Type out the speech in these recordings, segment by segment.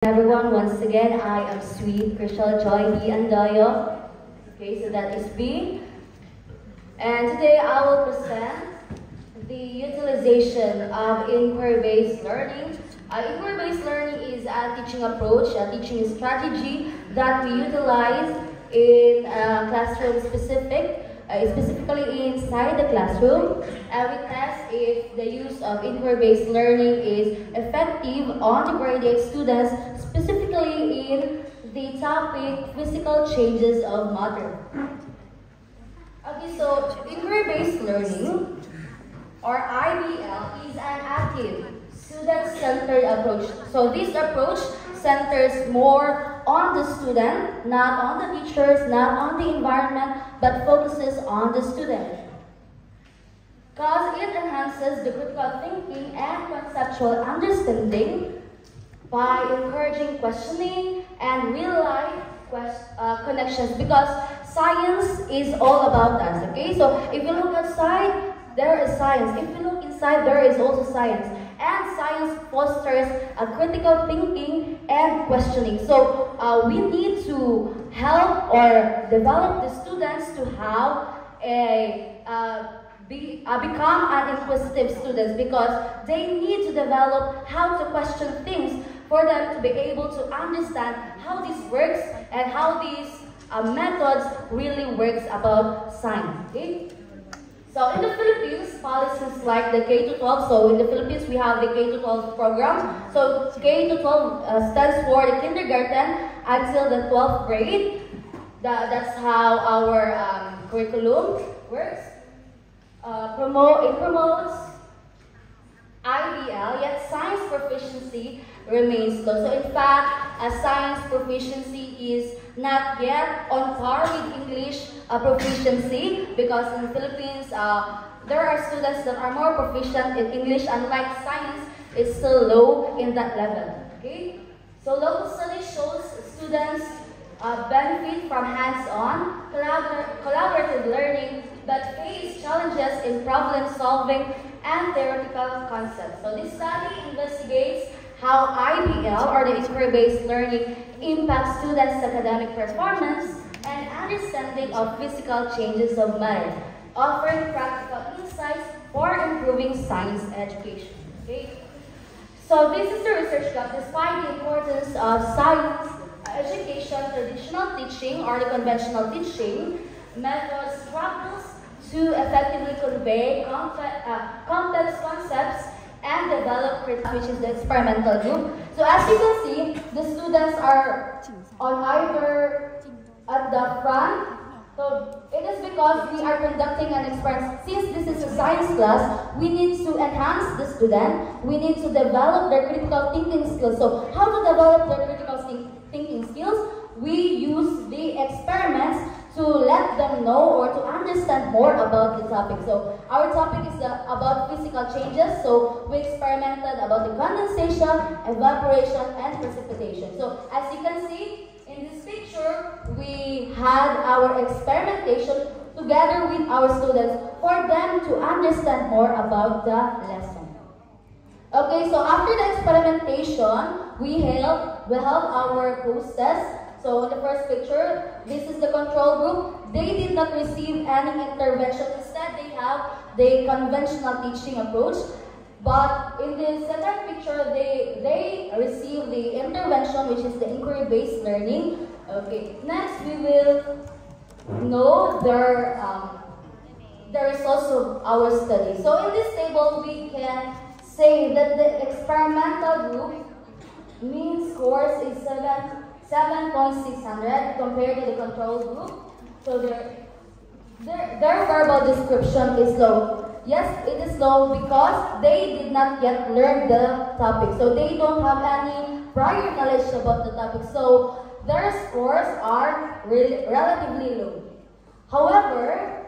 Everyone, once again, I am Sweet Chriselle Joy B. Andayo. Okay, so that is B. And today I will present the utilization of inquiry-based learning. Inquiry-based learning is a teaching approach, a teaching strategy that we utilize in a classroom specifically inside the classroom. And we test if the use of inquiry-based learning is effective on the grade 8 students, specifically in the topic physical changes of matter. Okay, so inquiry-based learning, or IBL, is an active, student-centered approach. So this approach centers more on the student, not on the teachers, not on the environment, but focuses on the student. Because it enhances the critical thinking and conceptual understanding by encouraging questioning and real-life connections, because science is all about us, okay? So if you look outside, there is science. If you look inside, there is also science. And science fosters a critical thinking and questioning. So we need to help or develop the students to have become an inquisitive students, because they need to develop how to question things for them to be able to understand how this works and how these methods really works about science. Okay? So in the Philippines, policies like the K-12, so in the Philippines we have the K-12 program. So K-12 stands for the kindergarten until the 12th grade. That's how our curriculum works. It promotes IBL, yet science proficiency remains low. So in fact, science proficiency is not yet on par with English proficiency, because in the Philippines, there are students that are more proficient in English, unlike science, it's still low in that level. Okay? So local study shows students benefit from hands-on, collaborative learning, but face challenges in problem solving and theoretical concepts. So this study investigates how IBL, or the inquiry-based learning, impacts students' academic performance and understanding of physical changes of matter, offering practical insights for improving science education. Okay? So this is the research gap. Despite the importance of science education, traditional teaching, or the conventional teaching method struggles to effectively convey complex concepts and develop critical, which is the experimental group. So as you can see, the students are on either at the front. So it is because we are conducting an experiment. Since this is a science class, we need to enhance the student. We need to develop their critical thinking skills. So how to develop their critical thinking skills? We use the experiments to let them know or to understand more about the topic. So our topic is about physical changes. So we experimented about the condensation, evaporation, and precipitation. So as you can see in this picture, we had our experimentation together with our students for them to understand more about the lesson. Okay, so after the experimentation, we help our hosts. So in the first picture, this is the control group. They did not receive any intervention. Instead, they have the conventional teaching approach. But in the second picture, they receive the intervention, which is the inquiry-based learning. Okay. Next, we will know their results of our study. So in this table, we can say that the experimental group mean scores is 7.600 compared to the control group. So their verbal description is low. Yes, it is low because they did not yet learn the topic. So they don't have any prior knowledge about the topic. So their scores are relatively low. However,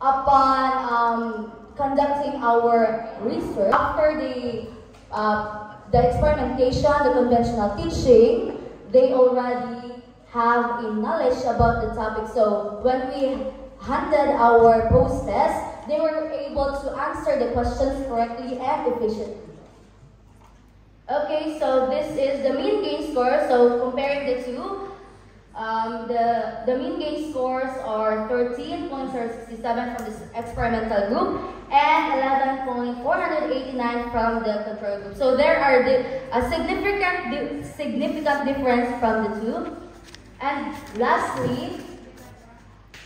upon conducting our research, after the experimentation, the conventional teaching, they already have a knowledge about the topic. So when we handed our post-test, they were able to answer the questions correctly and efficiently. Okay, so this is the mean gain score. So comparing the two, the mean gain scores are 13.67 from this experimental group and 11.489 from the control group. So there are a significant difference from the two. And lastly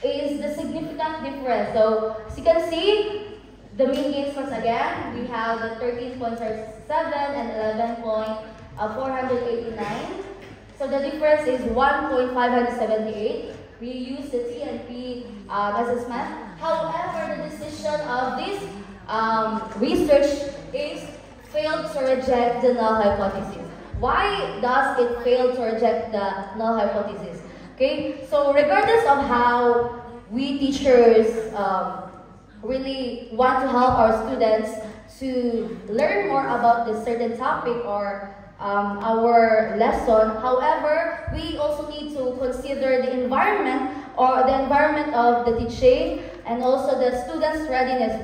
is the significant difference. So as you can see, the mean gain scores again, we have the 13.37 and 11.489. So the difference is 1.578. We use the TNP assessment. However, the decision of this research is failed to reject the null hypothesis. Why does it fail to reject the null hypothesis? Okay, so regardless of how we teachers really want to help our students to learn more about this certain topic or our lesson. However, we also need to consider the environment of the teaching and also the students' readiness.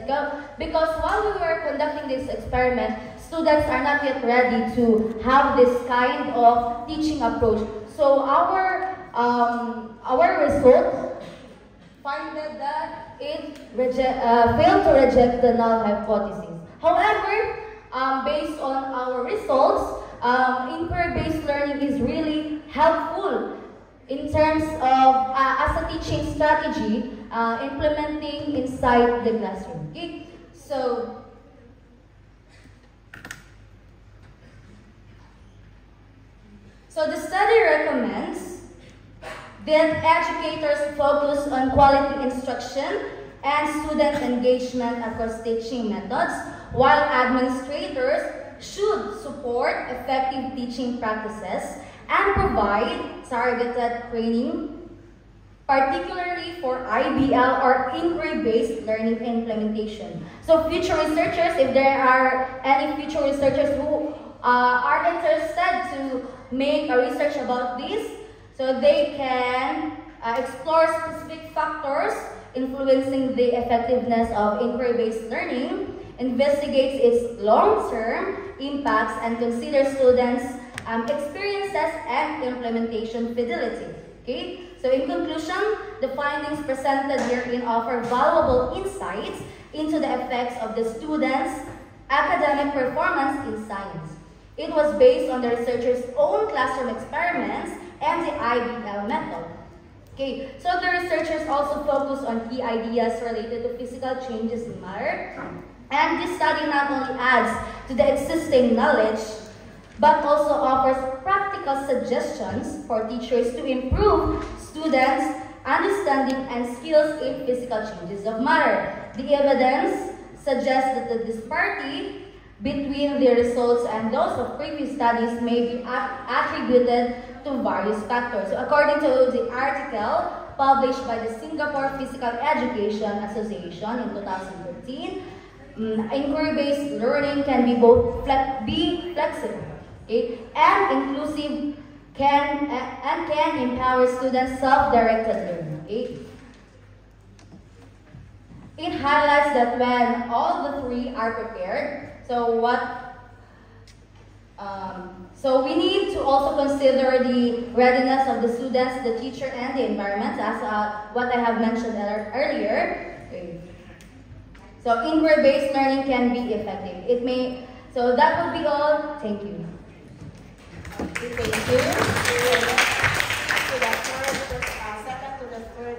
Because while we were conducting this experiment, students are not yet ready to have this kind of teaching approach. So our results find that it failed to reject the null hypothesis. However, based on our results, inquiry-based learning is really helpful in terms of as a teaching strategy implementing inside the classroom. Okay? So the study recommends that educators focus on quality instruction and student engagement across teaching methods, while administrators should support effective teaching practices and provide targeted training, particularly for IBL or inquiry-based learning implementation. So future researchers, if there are any future researchers who are interested to make a research about this, so they can explore specific factors influencing the effectiveness of inquiry-based learning, investigates its long-term impacts, and consider students' experiences and implementation fidelity. Okay? So in conclusion, the findings presented herein offer valuable insights into the effects of the students' academic performance in science. It was based on the researchers' own classroom experiments and the IBL method. Okay, so the researchers also focus on key ideas related to physical changes in matter. And this study not only adds to the existing knowledge, but also offers practical suggestions for teachers to improve students' understanding and skills in physical changes of matter. The evidence suggests that the disparity between the results and those of previous studies may be attributed to various factors. So according to the article published by the Singapore Physical Education Association in 2013, inquiry-based learning can be both flexible, okay, and inclusive, can empower students' self-directed learning. Okay. It highlights that when all the three are prepared, so we need to also consider the readiness of the students, the teacher, and the environment, as what I have mentioned earlier. Okay. So inquiry-based learning can be effective. So that would be all. Thank you. Thank you. To the second to the third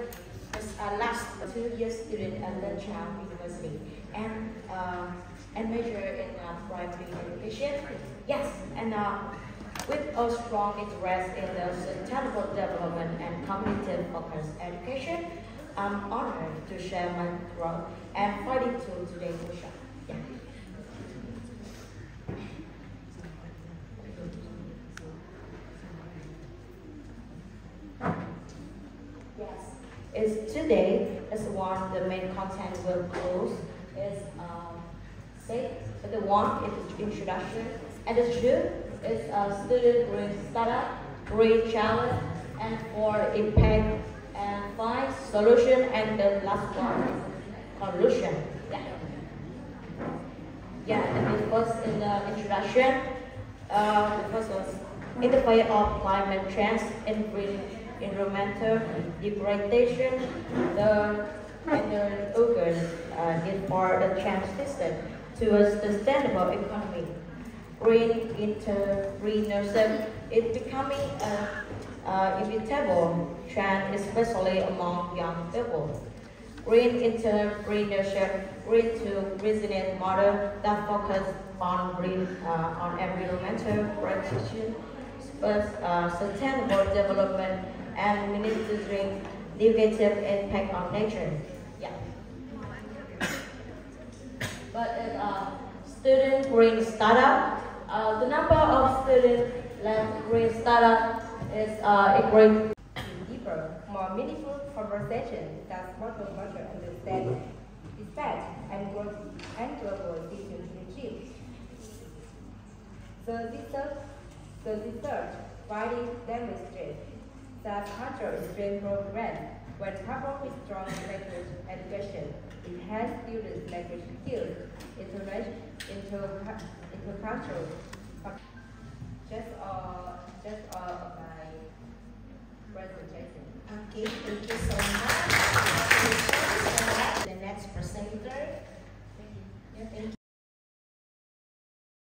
last 2-year student at Lenschow University and major in primary education. Yes, and with a strong interest in the sustainable development and community-focused education, I'm honored to share my growth and finding to today's workshop. Yeah. Yes, is today is one the main content will close is the one is introduction, and the two is student green startup, green challenge, and for impact and find solution, and the last one conclusion. Yeah. Yeah. And first in the introduction, The first was interfere of climate change, environmental degradation, and the organ need for the transition to a sustainable economy. Green entrepreneurship is becoming an inevitable trend, especially among young people. Green entrepreneurship, green to resilient model that focus on environmental protection, sustainable development, and minimizing negative impact on nature. Yeah. But as a student green startup, the number of students led green startup is a great deeper, more meaningful conversation that smarter better understand effect and global citizenship. The research findings demonstrate that cultural exchange program, when coupled with strong language education, enhance students' language skills, intercultural